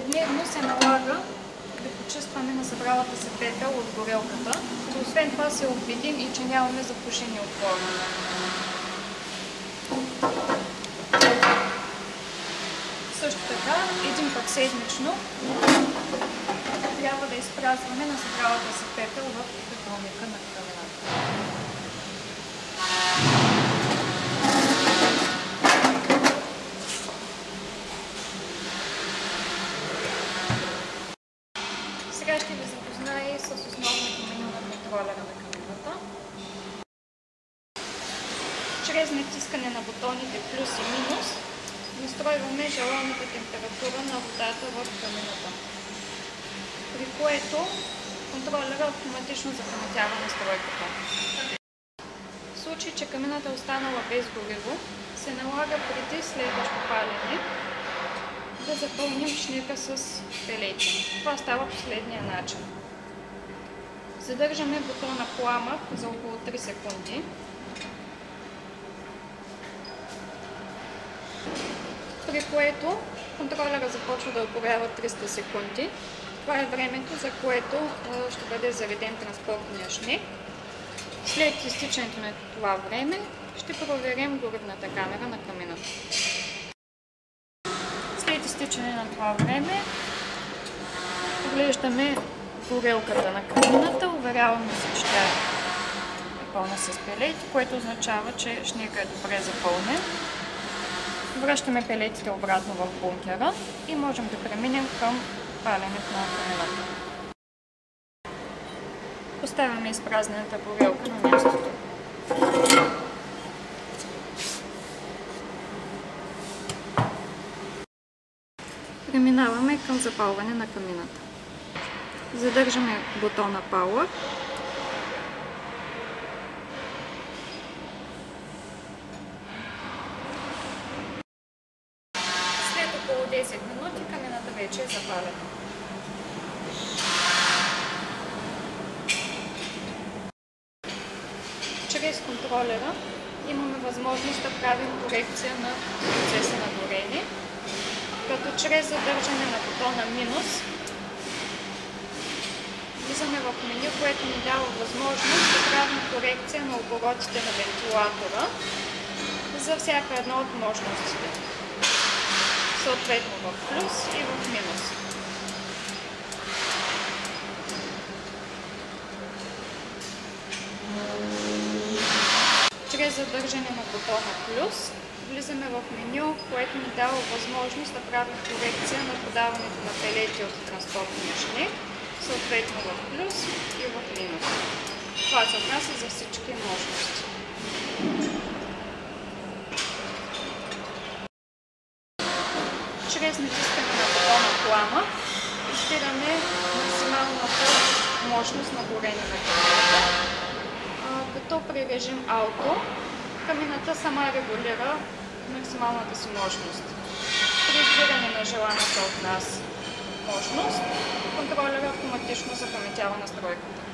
ежедневно се налага да почистваме на събралата се пепел от горелката, като освен това се убедим и че нямаме запушени отвори. Също така, един път седмично трябва да изпразваме на събралата се пепел в пепелника на камината. Сега ще ви запозная с основното меню на контролера на камината. Чрез натискане на бутоните плюс и минус настройваме желаната температура на водата в камината, при което контролера автоматично запаметява настройката. В случай, че камината е останала без гориво, се налага преди следващо палене да запълним шнека с пелети. Това става последния начин. Задържаме бутона пламък за около 3 секунди. При което контролера започва да отброява 300 секунди. Това е времето, за което ще бъде зареден транспортния шнек. След изтичането на това време ще проверим горивната камера на камината. След изтичане на това време поглеждаме горелката на камината, уверяваме се, че тя е пълна с пелети, което означава, че шнека е добре запълнен. Връщаме пелетите обратно в бункера и можем да преминем към паленето на камината. Поставяме изпразнената горелка на мястото. Преминаваме към запалване на камината. Задържаме бутона Power. След около 10 минути камината вече е запалена. Чрез контролера имаме възможност да правим корекция на процеса на горене, като чрез задържане на бутона минус влизаме в меню, което ни дава възможност да правим корекция на оборотите на вентилатора за всяка една от мощностите, съответно в плюс и в минус. Чрез задържане на бутона плюс влизаме в меню, което ни дава възможност да правим корекция на подаването на пелети от транспортния шнек, съответно в плюс и в минус. Това се отнася за всички мощности. Чрез натискане на бутона пламък избираме максималната мощност на горене на камината, като при режим Auto камината сама регулира максималната си мощност. При избиране на желаната от нас мощност, контролера автоматично запаметява настройката.